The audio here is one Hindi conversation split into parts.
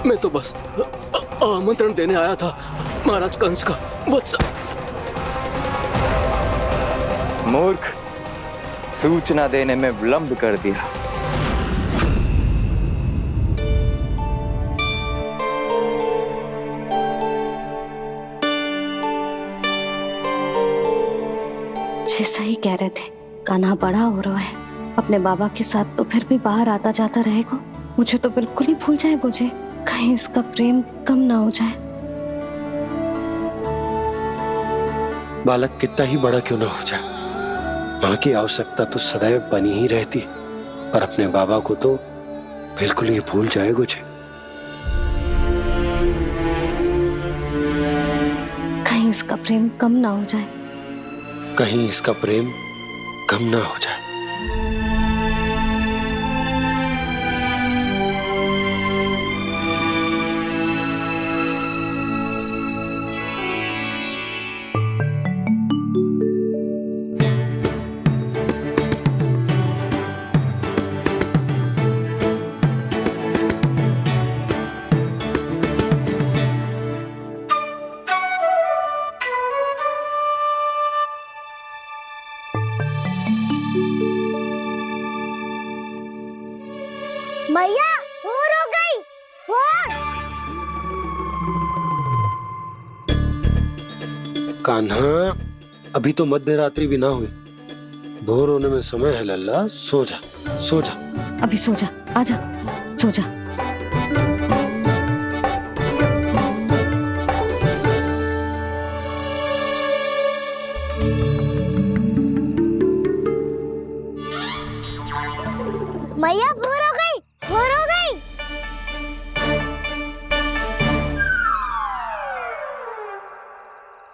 मैं तो बस आमंत्रण देने आया था महाराज कंस का। वत्स मूर्ख, सूचना देने में विलंब कर दिया। जैसा ही कह रहे थे, कान्हा बड़ा हो रहा है अपने बाबा के साथ, तो फिर भी बाहर आता जाता रहेगा। मुझे तो बिल्कुल ही भूल जाएगा मुझे, कहीं इसका प्रेम कम ना हो जाए। बालक कितना ही बड़ा क्यों ना हो जाए, माँ की आवश्यकता तो सदैव बनी ही रहती, पर अपने बाबा को तो बिल्कुल ही भूल जाए मुझे। कहीं इसका प्रेम कम ना हो जाए, कहीं इसका प्रेम कम ना हो जाए। मैया भोर हो गई, भोर। कान्हा, अभी तो मध्य रात्रि भी ना हुई, भोर होने में समय है लल्ला। सो जा, सो जा। अभी सो जा, आजा, सो जा। मैया भोर हो गई, भोर हो गई।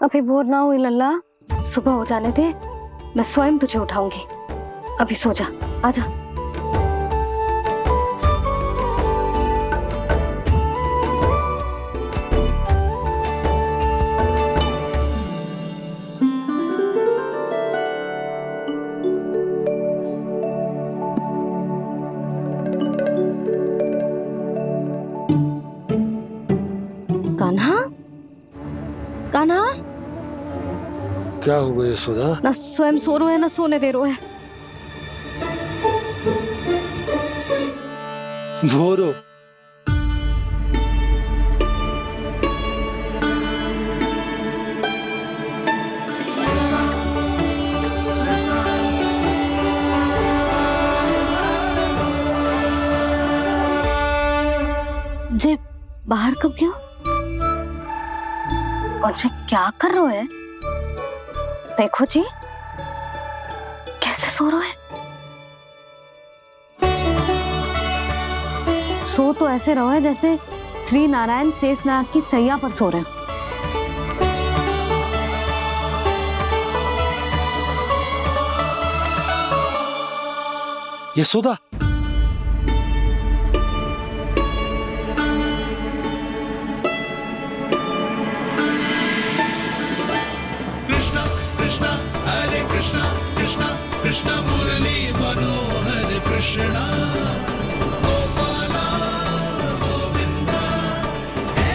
अभी भोर ना हुई लल्ला, सुबह हो जाने दे, मैं स्वयं तुझे उठाऊंगी। अभी सो जा, आजा। कान्हा, कान्हा, क्या हो गया यशोदा? ना स्वयं सो रहे है ना सोने दे रहे है। भोरो, जे बाहर कब गयो? और जे क्या कर रहे है? देखो जी, कैसे सो रहे हैं। सो तो ऐसे रहो है जैसे श्री नारायण शेषनाग की सैया पर सो रहे हैं। यशोदा, कृष्णा कृष्णा हरे कृष्णा कृष्णा कृष्णा मुरली मनोहर कृष्णा गोपाला गोविंदा हे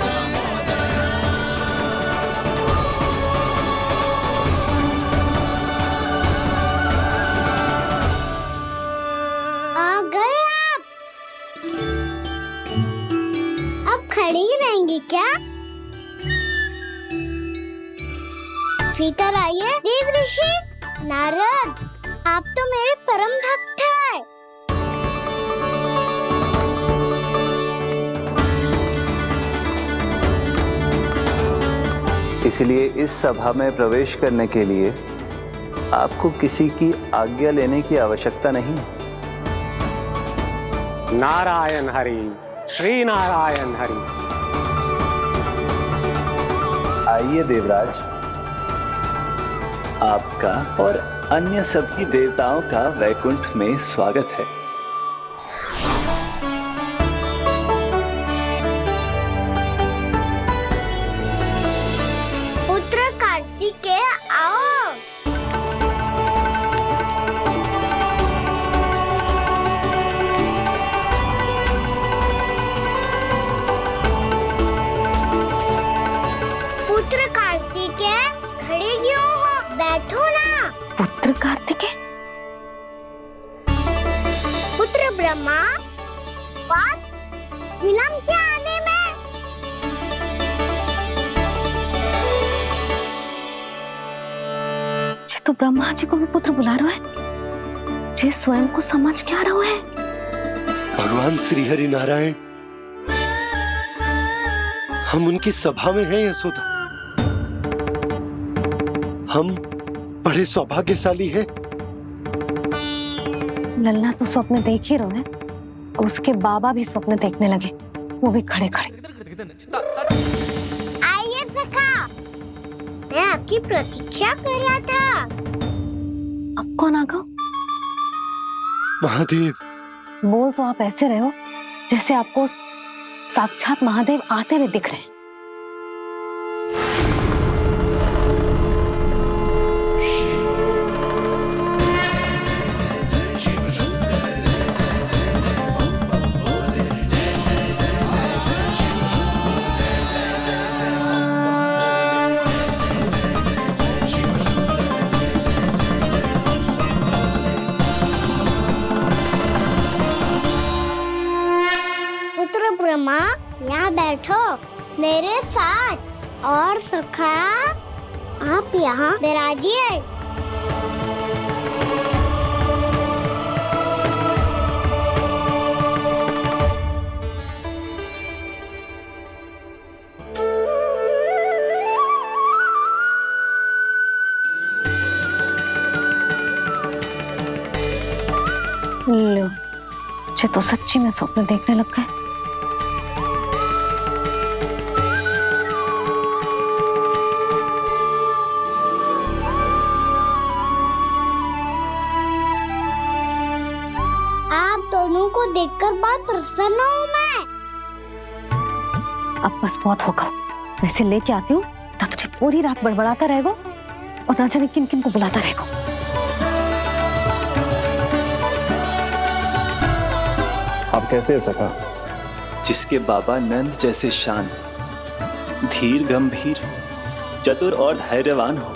दामोदरा। आ गए आप। अब खड़ी ही रहेंगी क्या? भीतर आइए देव ऋषि। नारद, आप तो मेरे परम भक्त हैं। इसलिए इस सभा में प्रवेश करने के लिए आपको किसी की आज्ञा लेने की आवश्यकता नहीं। नारायण हरि, श्री नारायण हरि। आइए देवराज, आपका और अन्य सभी देवताओं का वैकुंठ में स्वागत है। पुत्र कार्तिकेय आओ। पुत्र कार्तिकेय? पुत्र ब्रह्मा, बात विलंब क्या आने में? जे तो ब्रह्मा जी को भी पुत्र बुला रहा है, जे स्वयं को समझ क्या रहा है। भगवान श्री हरि नारायण, हम उनकी सभा में हैं यशोदा। हम बड़े सौभाग्यशाली हैं। लल्ला तो स्वप्न देख ही रहे हैं, उसके बाबा भी स्वप्न देखने लगे, वो भी खड़े खड़े। आइए सखा, मैं आपकी प्रतीक्षा कर रहा था। अब कौन आ गया? महादेव। बोल तो आप ऐसे रहे हो जैसे आपको साक्षात महादेव आते हुए दिख रहे हैं। पुत्र ब्रह्मा, यहाँ बैठो मेरे साथ। और सखा, आप यहाँ विराजिए। लो, मुझे तो सच्ची में स्वप्न देखने लग गए। आप दोनों को देखकर बहुत प्रसन्न हूँ मैं। अब बस बहुत होगा, वैसे लेके आती हूँ ना, तुझे पूरी रात बड़बड़ाता रहेगा और ना जाने किन किन को बुलाता रहेगा। आप कैसे है सखा? जिसके बाबा नंद जैसे शांत, धीर गंभीर, चतुर और धैर्यवान हो,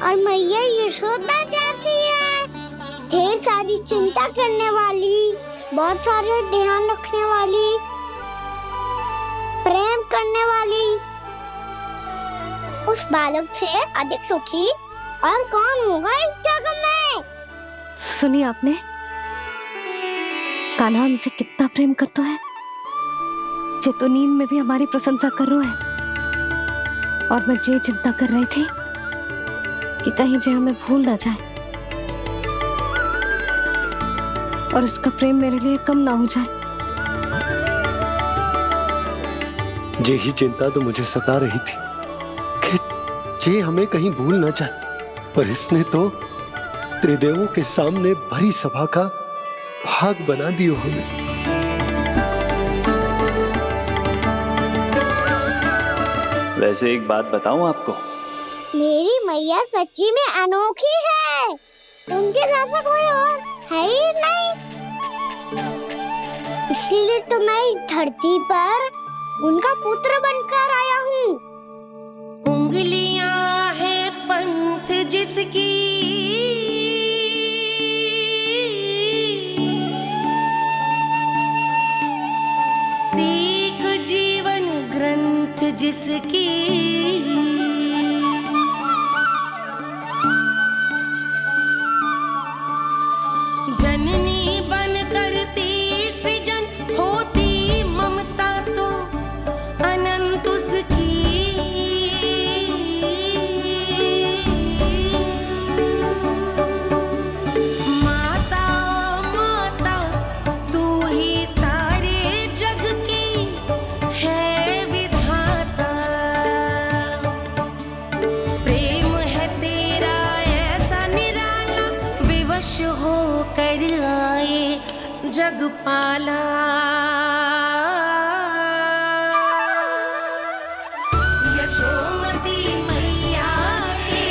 और मैया यशोदा जैसी है, ढेर सारी चिंता करने वाली, बहुत सारे ध्यान रखने वाली, प्रेम करने वाली। उस बालक से अधिक सुखी और कौन होगा इस जग में? सुनिए आपने, कान्हा हमसे कितना प्रेम करता है, जे तो नींद में भी हमारी प्रशंसा कर रहा है। और मैं ये चिंता कर रही थी कि कहीं जे हमें भूल ना जाए और इसका प्रेम मेरे लिए कम ना हो जाए। यही चिंता तो मुझे सता रही थी कि जे हमें कहीं भूल ना जाए, पर इसने तो त्रिदेवों के सामने भरी सभा का भाग बना दियो हमें। वैसे एक बात बताऊं आपको, मेरी मैया सच्ची में अनोखी है, उनके जैसा कोई और है ही नहीं। इसीलिए तो मैं इस धरती पर उनका पुत्र बनकर आया हूँ। उंगलियां है पंथ जिसकी, सीख जीवन ग्रंथ जिसकी, जननी बन करती सृजन होती ममता तो अनंत उसकी। माता माता तू ही सारे जग की है विधाता, प्रेम है तेरा ऐसा निराला, विवश होकर आए जग पाला। यशोमती मैया के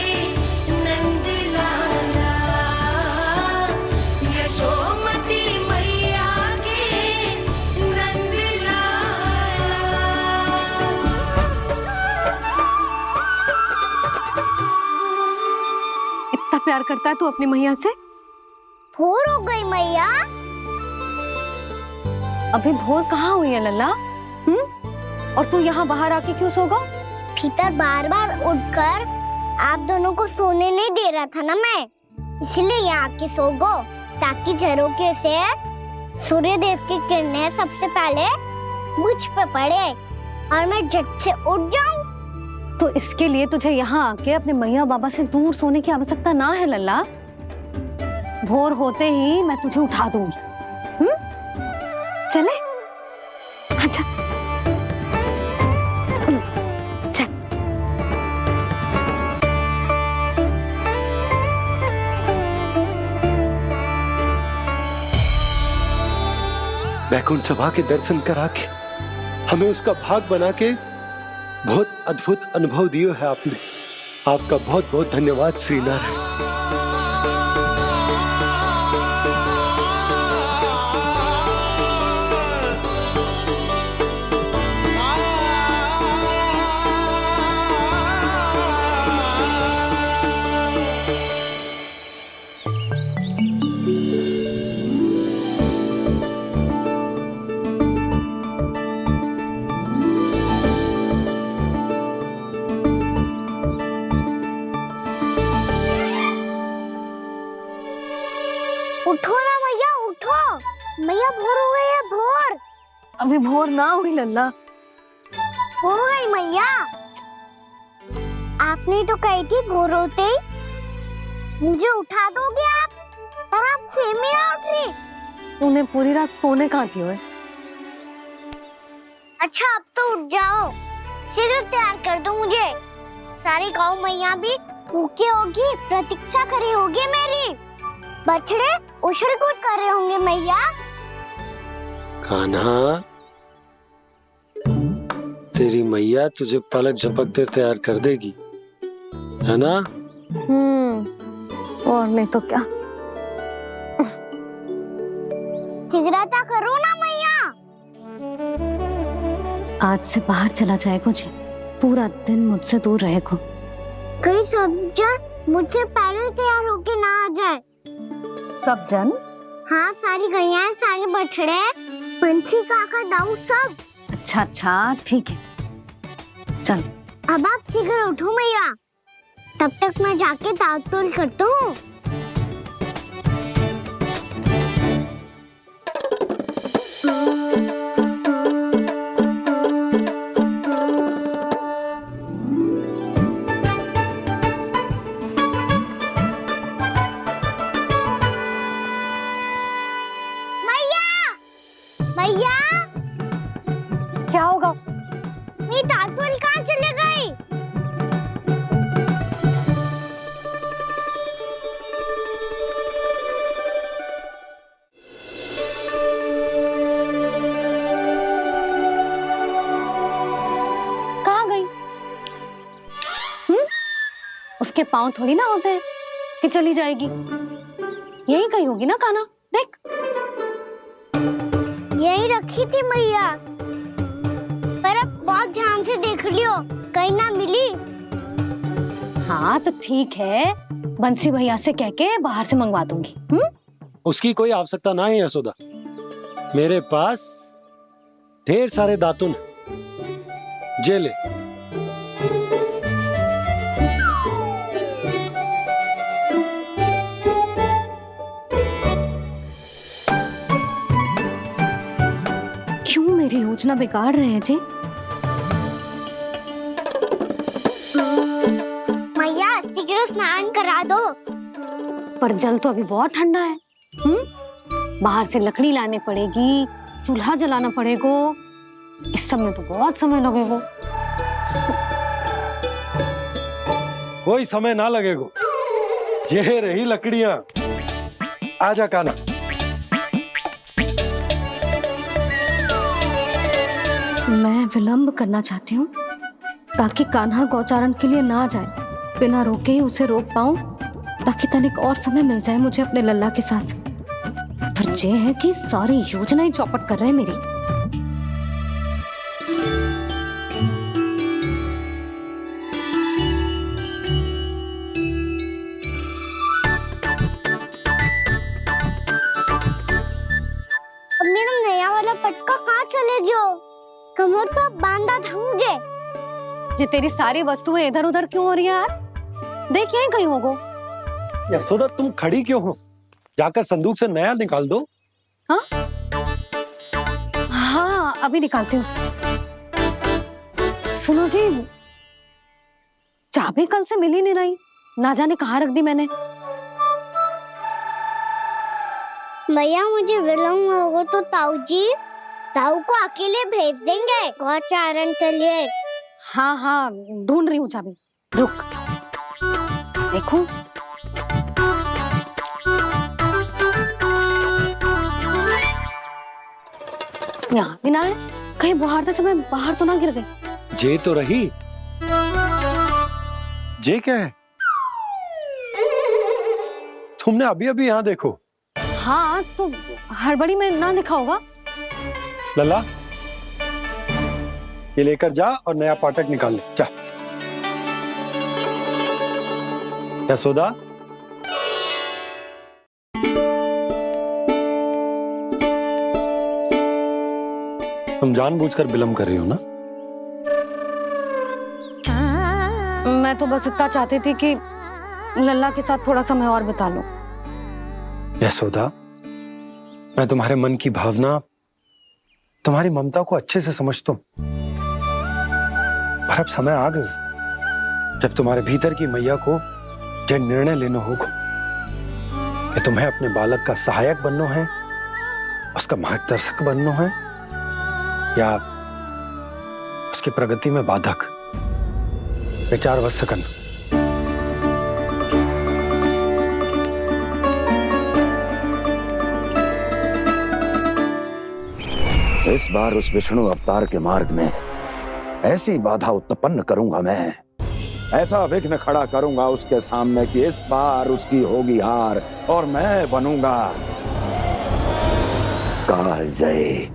नंद लाला, यशोमती मैया के नंद लाला। इतना प्यार करता है तू अपनी मैया से? भोर हो गई मैया। अभी भोर कहाँ हुई है लल्ला? और तू यहाँ बाहर आके क्यों सो गो? भीतर बार बार उठकर आप दोनों को सोने नहीं दे रहा था ना मैं, इसलिए यहाँ आके सो गो, ताकि झरोके से सूर्य देव की किरणें सबसे पहले मुझ पे पड़े और मैं झट से उठ जाऊं। तो इसके लिए तुझे यहाँ आके अपने मैया बाबा से दूर सोने की आवश्यकता ना है लल्ला। भोर होते ही मैं तुझे उठा दूंगी। चले? अच्छा चल। वैकुंठ सभा के दर्शन करा के हमें उसका भाग बना के बहुत अद्भुत अनुभव दियो है आपने। आपका बहुत बहुत धन्यवाद श्रीनारायण। उठो ना मैया, उठो। मैया भोर हो गई है, भोर। अभी भोर ना हुई लल्ला। हो गई मैया। आपने तो कही थी भोर होते ही मुझे उठा दोगे आप, पर आप सेम ही ना उठ रही। तूने पूरी रात सोने कहाँ थी ओए? अच्छा अब तो उठ जाओ, शीघ्र तैयार कर दो मुझे। सारी गाँव मैया भी भूखी होगी, प्रतीक्षा करी होगी मेरी। बछड़े उछल कूद कर रहे होंगे मैया। कान्हा, तेरी मैया तुझे पलक झपकते तैयार कर देगी, है ना? और नहीं तो क्या। शीघ्रता करो ना मैया। आज से बाहर चला जाएगा जी, पूरा दिन मुझसे दूर रहेगा। कहीं सब जन मुझसे पहले तैयार होके ना आ जाए। सब जन? हाँ, सारी गैया, सारे बछड़े, पंछी, काका, दाऊ सब। अच्छा अच्छा ठीक है, चल। अब आप शीघ्र उठो मैया, तब तक मैं जाके ताल-तोल करता हूँ। मैया, क्या होगा? मेरी ताल-तोल कहाँ चले गई? कहाँ गई? उसके पाँव थोड़ी ना होते हैं कि चली जाएगी। यही कहीं होगी ना कान्हा, देख। यही रखी थी मैया, पर अब बहुत ध्यान से देख लियो, कहीं ना मिली। हाँ तो ठीक है, बंसी भैया से कह के बाहर से मंगवा दूंगी। उसकी कोई आवश्यकता ना है यशोदा, मेरे पास ढेर सारे दातुन हैं। जे ले। क्यों मेरी योजना बिगाड़ रहे हैं जी? मैया शीघ्र स्नान करा दो। पर जल तो अभी बहुत ठंडा है। बाहर से लकड़ी लाने पड़ेगी, चूल्हा जलाना पड़ेगा। इस सब में तो बहुत समय लगेगा। कोई समय ना लगेगा, ये रही लकड़ियां। आजा कान्हा। मैं विलंब करना चाहती हूँ ताकि कान्हा गौचारण के लिए ना जाए। बिना रोके ही उसे रोक पाऊं, ताकि तनिक और समय मिल जाए मुझे अपने लल्ला के साथ। पर ये है कि सारी योजना ही चौपट कर रहे हैं मेरी। हो? कमर पर बांधा था मुझे। जी तेरी सारी वस्तुएं इधर उधर क्यों हो रही है आज? देख यहीं कहीं होगो। यशोदा तुम खड़ी क्यों हो? जाकर संदूक से नया निकाल दो। हाँ हाँ अभी निकालती हूँ। सुनो जी, चाबी कल से मिल ही नहीं रही, ना जाने कहाँ रख दी मैंने। भैया मुझे विलम्ब होगा तो ताऊ को अकेले भेज देंगे गौचारण के लिए। हाँ हाँ ढूंढ रही हूँ चाबी, रुक। देखो यहाँ भी ना है, कहीं बाहर समय बाहर तो ना गिर गई। जे तो रही। जे क्या है? तुमने अभी अभी यहाँ देखो। हाँ तो हड़बड़ी में ना दिखा होगा। लल्ला ये लेकर जा और नया पाठक निकाल ले जा। यशोदा तुम जानबूझकर विलम्ब कर रही हो ना? मैं तो बस इतना चाहती थी कि लल्ला के साथ थोड़ा समय और बिता लूं। यशोदा मैं तुम्हारे मन की भावना, तुम्हारी ममता को अच्छे से समझता हूं, पर अब समय आ गया जब तुम्हारे भीतर की मैया को यह निर्णय लेना होगा कि तुम्हें अपने बालक का सहायक बनना है, उसका मार्गदर्शक बनना है, या उसकी प्रगति में बाधक। विचार अवश्य करना। इस बार उस विष्णु अवतार के मार्ग में ऐसी बाधा उत्पन्न करूंगा मैं, ऐसा विघ्न खड़ा करूंगा उसके सामने कि इस बार उसकी होगी हार और मैं बनूंगा कालजयी।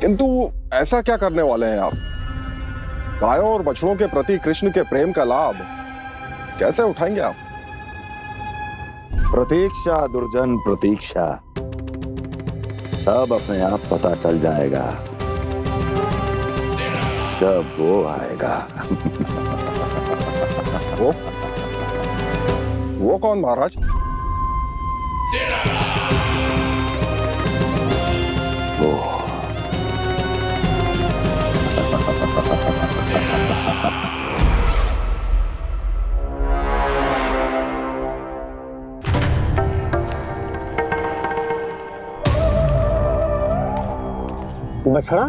किंतु ऐसा क्या करने वाले हैं आप? गायों और बछड़ों के प्रति कृष्ण के प्रेम का लाभ कैसे उठाएंगे आप? प्रतीक्षा दुर्जन प्रतीक्षा, सब अपने आप पता चल जाएगा जब वो आएगा। वो कौन महाराज? वो बछड़ा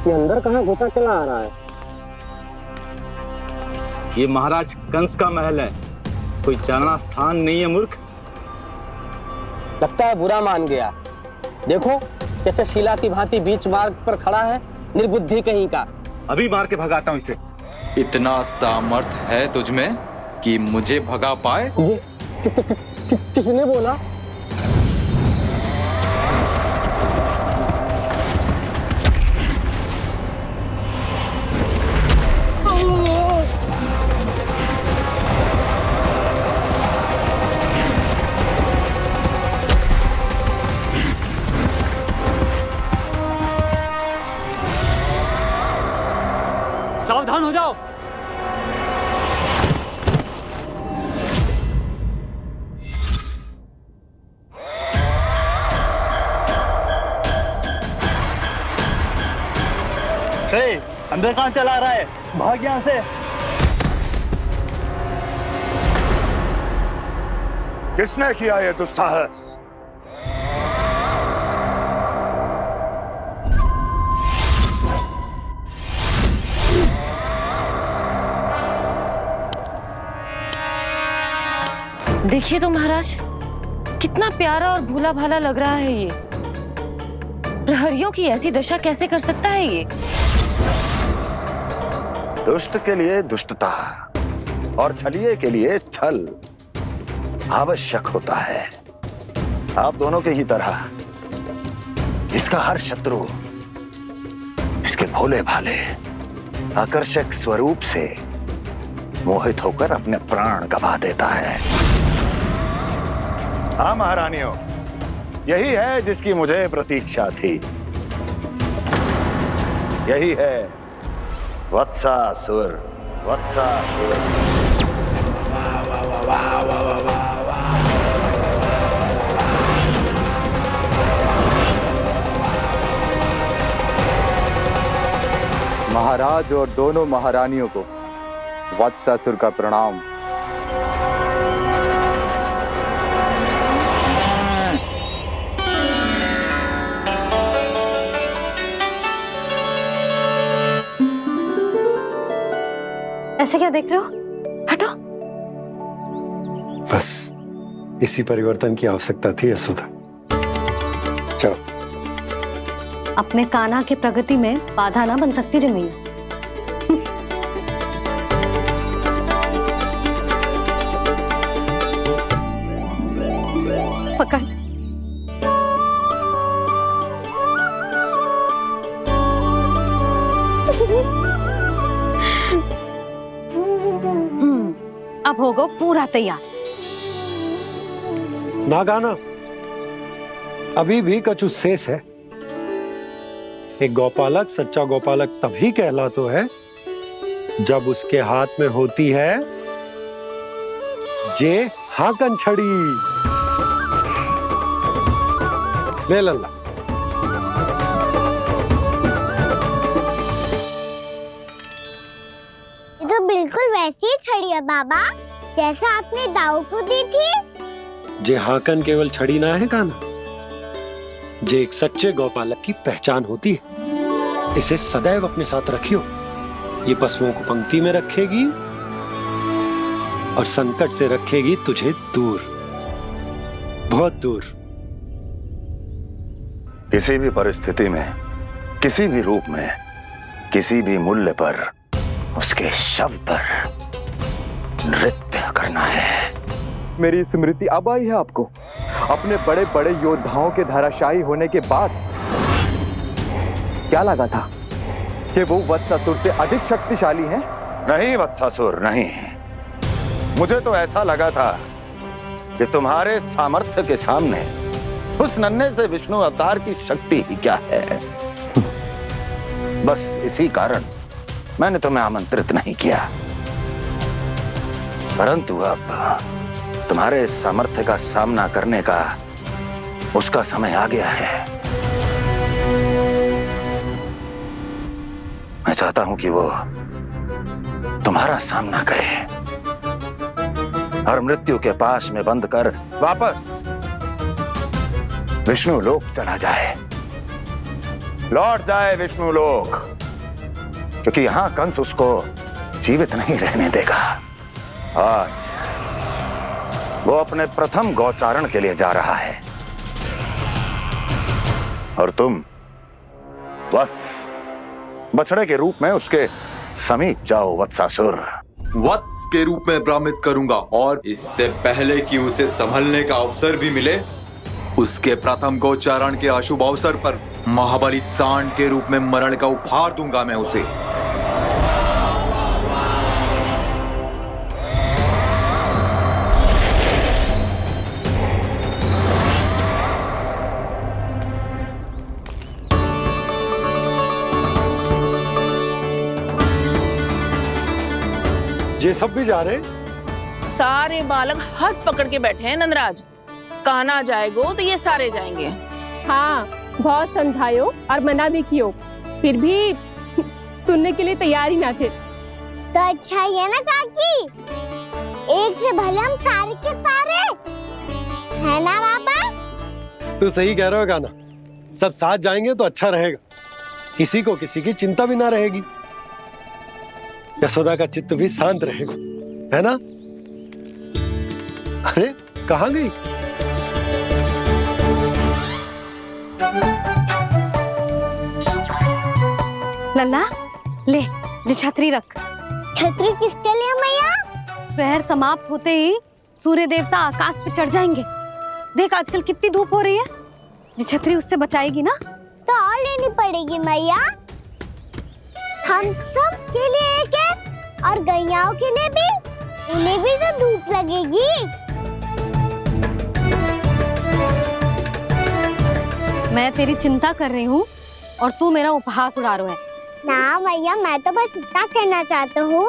ये अंदर कहाँ घुसा चला आ रहा है? ये महाराज कंस का महल है, कोई जाना स्थान नहीं है मूर्ख। लगता है बुरा मान गया। देखो कैसे शीला की भांति बीच मार्ग पर खड़ा है, निर्बुद्धि कहीं का। अभी मार के भगाता हूँ इसे। इतना सामर्थ है तुझमें कि मुझे भगा पाए? ये किसने बोला? सावधान हो जाओ। अंदर कहाँ चला रहा है? भाग यहाँ से। किसने किया ये दुस्साहस? देखिए तो महाराज, कितना प्यारा और भोला भाला लग रहा है ये। प्रहरियों की ऐसी दशा कैसे कर सकता है ये? दुष्ट के लिए दुष्टता और छलिए के लिए छल आवश्यक होता है। आप दोनों के ही तरह इसका हर शत्रु इसके भोले भाले आकर्षक स्वरूप से मोहित होकर अपने प्राण गंवा देता है। हाँ महारानियों, यही है जिसकी मुझे प्रतीक्षा थी। यही है वत्सासुर। वत्सासुर। महाराज और दोनों महारानियों को वत्सासुर का प्रणाम। ऐसे क्या देख रहे हो? हटो। बस इसी परिवर्तन की आवश्यकता थी यशोदा। चलो। अपने कान्हा की प्रगति में बाधा ना बन सकती जमीन। पकड़। अब होगा पूरा तैयार। ना गाना, अभी भी कछु शेष है। एक गौपालक सच्चा गौपालक तभी कहलाता है जब उसके हाथ में होती है जे हाकन छड़ी। ले लल्ला। ये तो बिल्कुल वैसी ही छड़ी है बाबा, जैसा आपने दाऊ को दी थी। जे हाकन केवल छड़ी ना है काना, जे एक सच्चे गौपालक की पहचान होती है। इसे सदैव अपने साथ रखियो। ये पशुओं को पंक्ति में रखेगी और संकट से रखेगी तुझे दूर, बहुत दूर। किसी भी परिस्थिति में, किसी भी रूप में, किसी भी मूल्य पर उसके शव पर नृत्य करना है। मेरी स्मृति अब आई है आपको? अपने बड़े बड़े योद्धाओं के धराशायी होने के बाद क्या लगा था कि वो वत्सासुर से अधिक शक्तिशाली हैं? नहीं वत्सासुर, नहीं। मुझे तो ऐसा लगा था कि तुम्हारे सामर्थ्य के सामने उस नन्हे से विष्णु अवतार की शक्ति ही क्या है। बस इसी कारण मैंने तुम्हें आमंत्रित नहीं किया। परंतु अब तुम्हारे सामर्थ्य का सामना करने का उसका समय आ गया है। मैं चाहता हूं कि वो तुम्हारा सामना करे और मृत्यु के पाश में बंद कर वापस विष्णु लोक चला जाए, लौट जाए विष्णु लोक, क्योंकि यहां कंस उसको जीवित नहीं रहने देगा। आज वो अपने प्रथम गौचारण के लिए जा रहा है और तुम वत्स बछड़े के रूप में उसके समीप जाओ वत्सासुर। वत्स के रूप में भ्रमित करूंगा और इससे पहले कि उसे संभलने का अवसर भी मिले, उसके प्रथम गोचारण के अशुभ अवसर पर महाबली सांड के रूप में मरण का उपहार दूंगा मैं उसे। ये सब भी जा रहे? सारे बालक हाथ पकड़ के बैठे हैं नंदराज। कान्हा जाएगो तो ये सारे जाएंगे। हाँ, बहुत समझायो और मना भी कियो, फिर भी सुनने के लिए तैयार ही ना थे। तो अच्छा ही है ना काकी, एक से भले हम सारे के सारे, है ना बाबा? तू सही कह रहे हो गाना, सब साथ जाएंगे तो अच्छा रहेगा, किसी को किसी की चिंता भी ना रहेगी, यशोदा का चित्त भी शांत रहेगा, है ना? अरे कहाँ गई? लल्ला ले, जो छतरी रख। छतरी किसके लिए मैया? प्रहर समाप्त होते ही सूर्य देवता आकाश पे चढ़ जाएंगे। देख आजकल कितनी धूप हो रही है, जो छतरी उससे बचाएगी ना। तो और लेनी पड़ेगी मैया, हम सब के लिए एक है और गैयाओं के लिए भी, उन्हें भी तो धूप लगेगी। मैं तेरी चिंता कर रही हूँ और तू मेरा उपहास उड़ा रहा है। ना भैया, मैं तो बस इतना कहना चाहता हूँ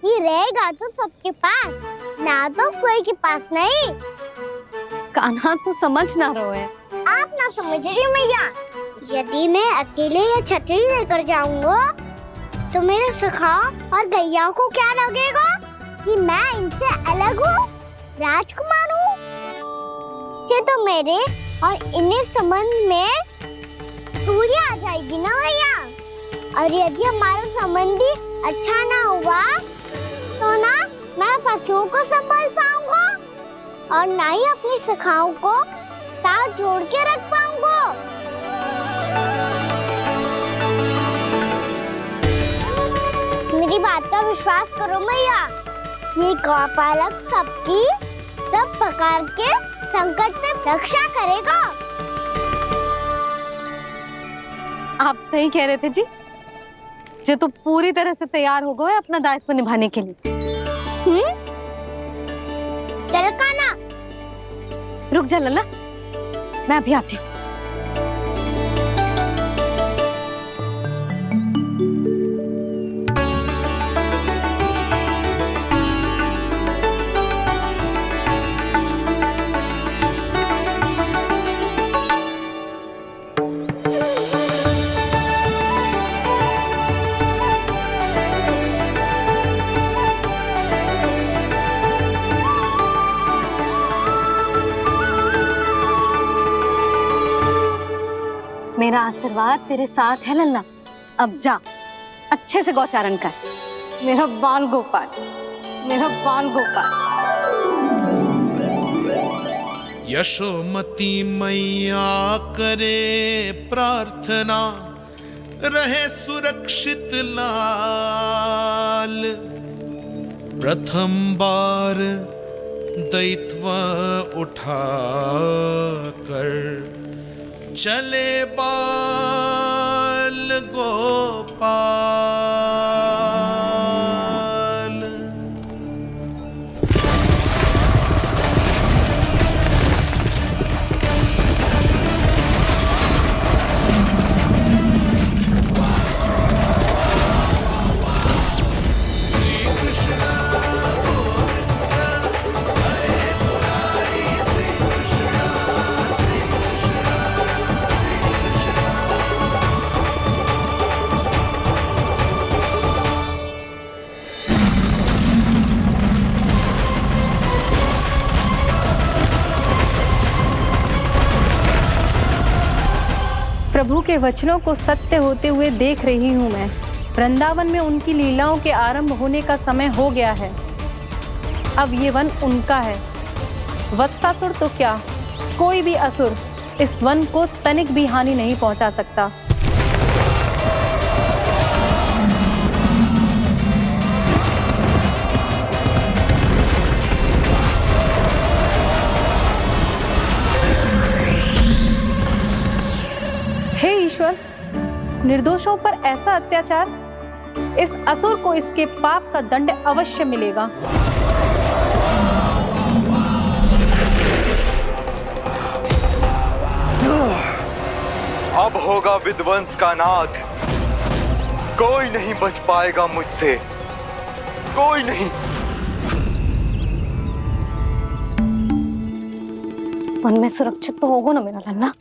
कि रहेगा तो सबके पास, ना तो कोई के पास नहीं। कान्हा तू समझ ना रहो है। आप ना समझ रही हो मैया। यदि मैं अकेले ये छतरी लेकर जाऊंगा तो मेरे सखा और गैया को क्या लगेगा कि मैं इनसे अलग हूँ, राजकुमार हूँ। ये तो मेरे और इन्हें संबंध में दूरी आ जाएगी ना भैया। और यदि हमारा संबंध ही अच्छा ना हुआ तो ना मैं पशुओं को संभाल पाऊंगा और ना ही अपनी सखाओं को साथ जोड़ के रख पाऊंगा। मेरी बात का विश्वास करो मैया, ये गौपालक सबकी सब प्रकार के संकट से रक्षा करेगा। आप सही कह रहे थे जी। जे तो पूरी तरह से तैयार हो गए अपना दायित्व निभाने के लिए। चल कान्हा। रुक जा लल्ला, मैं अभी आती हूँ। मेरा आशीर्वाद तेरे साथ है लल्ला। अब जा, अच्छे से गौचारण कर। मेरा बाल गोपाल, मेरा बाल गोपाल। यशोमती मैया करे प्रार्थना, रहे सुरक्षित लाल। प्रथम बार दैत्व उठा कर चले बाल गोपाल। प्रभु के वचनों को सत्य होते हुए देख रही हूँ मैं। वृंदावन में उनकी लीलाओं के आरंभ होने का समय हो गया है। अब ये वन उनका है। वत्सासुर तो क्या, कोई भी असुर इस वन को तनिक भी हानि नहीं पहुंचा सकता। हे ईश्वर, निर्दोषों पर ऐसा अत्याचार, इस असुर को इसके पाप का दंड अवश्य मिलेगा। अब होगा विध्वंस का नाद। कोई नहीं बच पाएगा मुझसे, कोई नहीं। वन में सुरक्षित तो होगा ना मेरा लल्ला।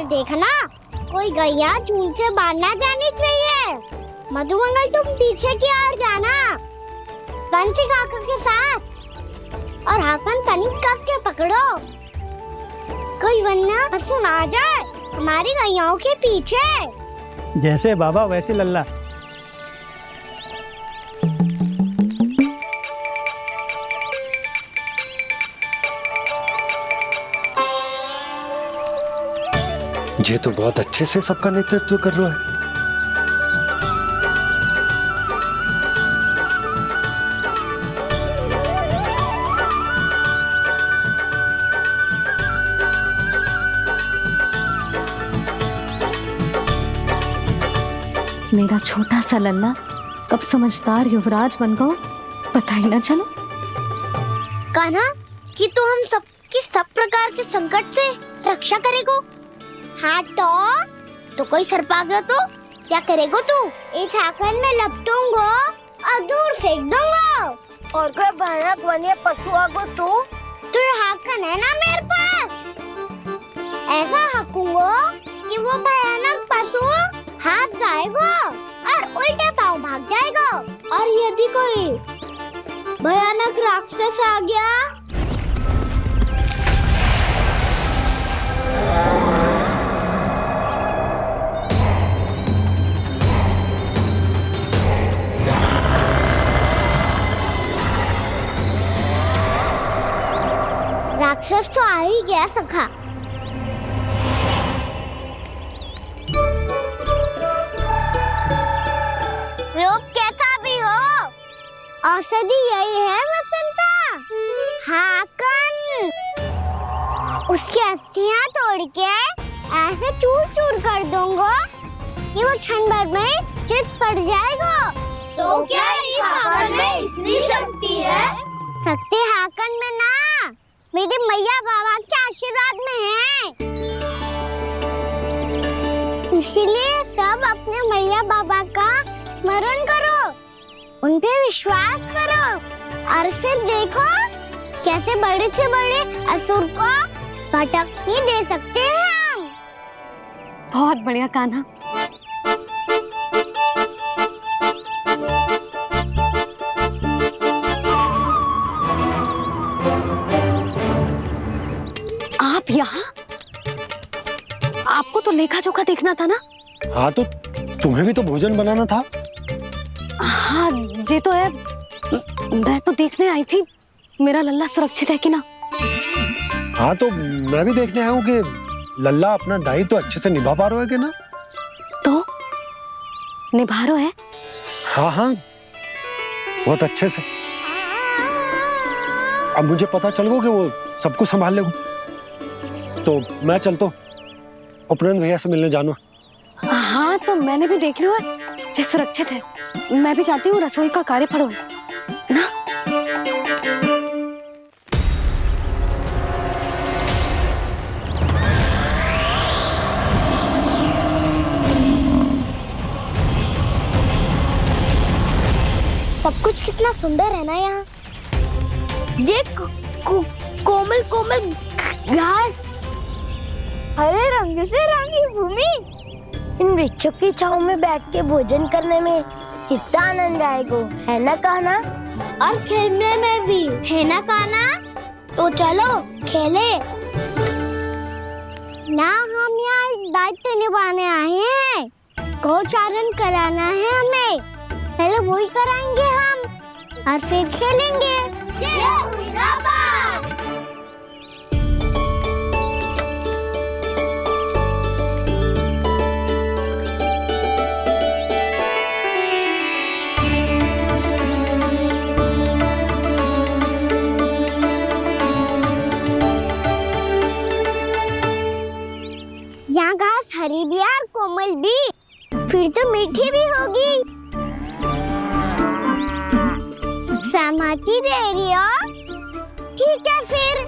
देखना, कोई गैया चून से बाहर ना जानी चाहिए। मधुमंगल तुम पीछे की ओर जाना, कंसी काका के साथ, और हाकन तनिक कस के पकड़ो, कोई वरना पशु ना जाए हमारी गैयाओं के पीछे। जैसे बाबा वैसे लल्ला। ये तो बहुत अच्छे से सबका नेतृत्व कर रहा है। मेरा छोटा सा लल्ला कब समझदार युवराज बन गो पता ही ना चलो। कान्हा कि तू हम सब की सब प्रकार के संकट से रक्षा करेगो। हाँ तो कोई सर्प आ गया तो क्या करेगो तू? इस हाकन में लपटूंगो और दूर फेंक दूंगा। और कोई भयानक वन्य पशु आगो तो ये हाकन है ना मेरे पास, ऐसा हाकूंगो कि वो भयानक पशु हाथ जाएगा और उल्टे पांव भाग जाएगा। और यदि कोई भयानक राक्षस आ गया राक्षस तो आ ही गया सखा। रूप कैसा भी हो, औषधि यही है वसंता। हाकन उसकी अस्थियां तोड़ के ऐसे चूर चूर कर दूंगा कि वो क्षण भर में चित पड़ जाएगा। तो क्या इस हाकन में इतनी शक्ति है? शक्ति हाकन में ना, मेरे मैया बाबा के आशीर्वाद में है। इसीलिए सब अपने मैया बाबा का स्मरण करो, उन पे विश्वास करो और फिर देखो कैसे बड़े से बड़े असुर को भटक ही दे सकते हैं हम। बहुत बढ़िया कान्हा। आप यहाँ? आपको तो लेखा जोखा देखना था ना? हाँ तो तुम्हें भी तो भोजन बनाना था। हाँ ये तो है, मैं तो देखने आई थी मेरा लल्ला सुरक्षित है कि ना। हाँ तो मैं भी देखने आया हूँ कि लल्ला अपना दायित्व तो अच्छे से निभा पा रहा है कि ना। तो निभा रहा है? हाँ हाँ बहुत अच्छे से। अब मुझे पता चल गया कि वो सबको संभाल लेगा। तो मैं चलता हूँ, उपनंद भैया से मिलने जाना। हाँ तो मैंने भी देख लिया जो सुरक्षित है। मैं भी चाहती हूँ रसोई का कार्य पड़ो ना। सब कुछ कितना सुंदर है ना यहाँ। देख कोमल कोमल घास, हरे रंग से रंगी भूमि, इन वृक्षों की छांव में बैठ के भोजन करने में कितना आनंद आएगा, है ना कान्हा? और खेलने में भी, है ना कान्हा? तो चलो खेले ना। हम यहाँ एक दायित्व निभाने आए हैं, गोचारण कराना है हमें। पहले वही कराएंगे हम और फिर खेलेंगे। यहाँ घास हरी भी और कोमल भी, फिर तो मीठी भी होगी। सहमति दे रही हो? ठीक है फिर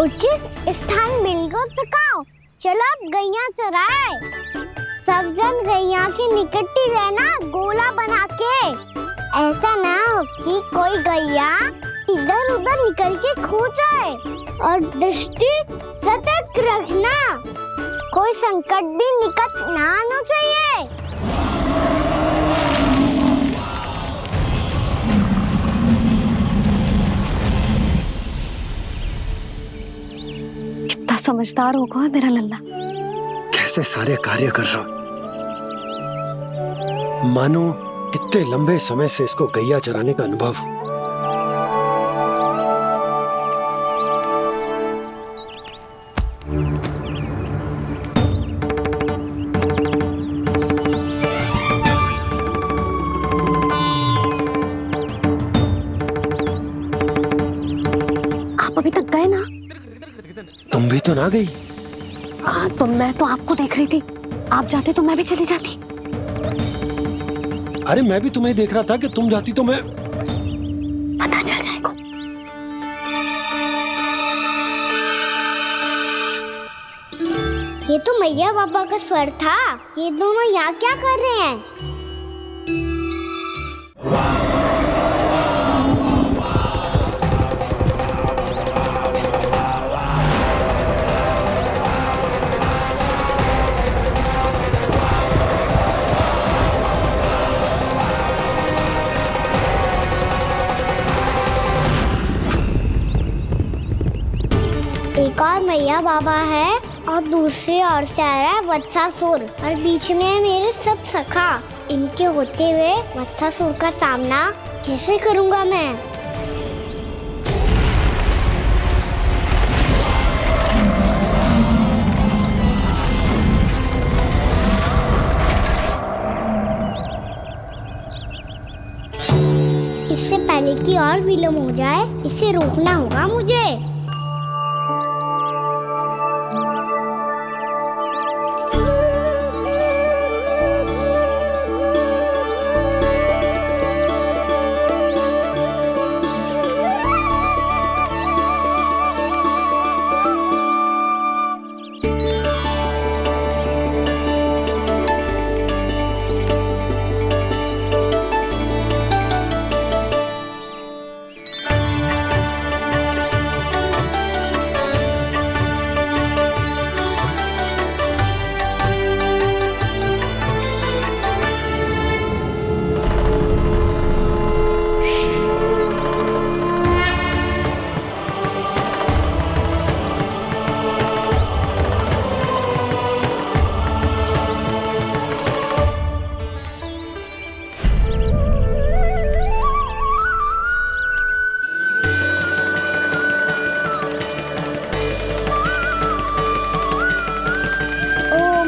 उचित स्थान मिलकर सकाओ। चलो अब गैया चराए। सब जन गैया के निकट ही रहना, गोला बना के। ऐसा ना हो कि कोई गैया इधर उधर निकल के खो जाए। और दृष्टि सतर्क रखना, कोई संकट भी निकट ना आना चाहिए। कितना समझदार होगा है मेरा लल्ला। कैसे सारे कार्य कर रहा, मानो कितने लंबे समय से इसको गैया चराने का अनुभव हो। आप अभी तक गए ना? तुम भी तो ना गई। हाँ, तो मैं तो आपको देख रही थी। आप जाते तो मैं भी चली जाती। अरे मैं भी तुम्हें देख रहा था कि तुम जाती तो मैं। पता चल जाएगा। ये तो मैया बाबा का स्वर था। ये दोनों यहाँ क्या कर रहे हैं? एक और मैया बाबा है और दूसरी ओर से आ रहा है वत्सासुर और बीच में है मेरे सब सखा। इनके होते हुए वत्सासुर का सामना कैसे करूंगा मैं? इससे पहले कि और विलम्ब हो जाए, इसे रोकना होगा मुझे।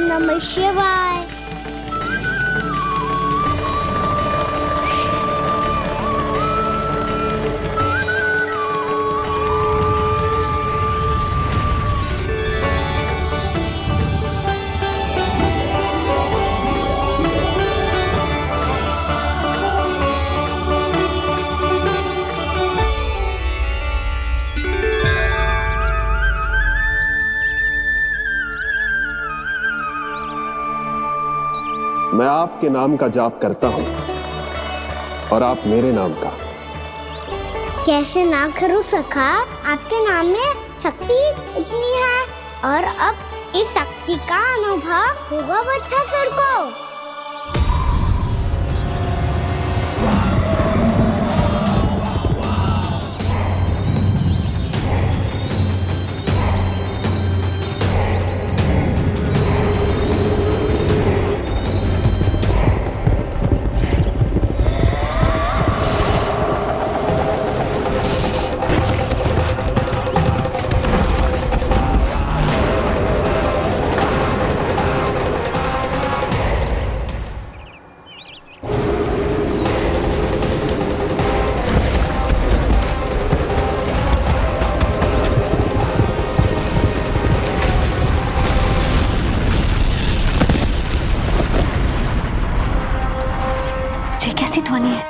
नमः शिवाय। मैं आपके नाम का जाप करता हूं और आप मेरे नाम का। कैसे ना करूं सखा, आपके नाम में शक्ति इतनी है और अब इस शक्ति का अनुभव होगा वत्सासुर को। कैसी ध्वनि है?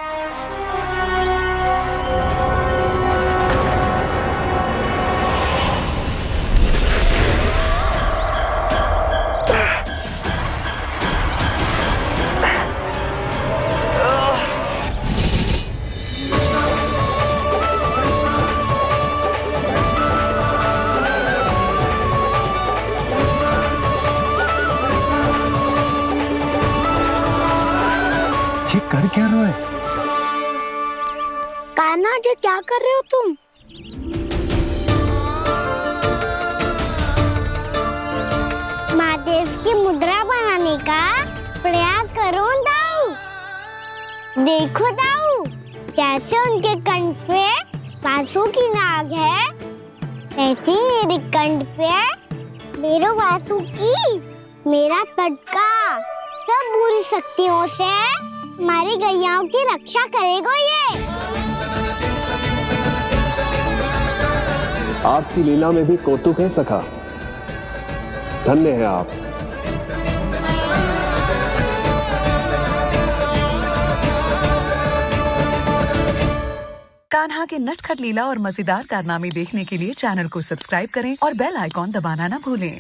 ये कर क्या रहे हो? कान्हा जी क्या कर रहे हो तुम? महादेव की मुद्रा बनाने का प्रयास करो दाऊ। देखो दाऊ, जैसे उनके कंठ पे वासु की नाग है, ऐसे ही मेरे कंठ पे मेरो वासु की मेरा पटका सब बुरी शक्तियों से हमारी गैयाओं की रक्षा करेगा ये। आपकी लीला में भी कौतुक है सखा। धन्य है आप। कान्हा के नटखट लीला और मजेदार कारनामे देखने के लिए चैनल को सब्सक्राइब करें और बेल आइकॉन दबाना ना भूलें।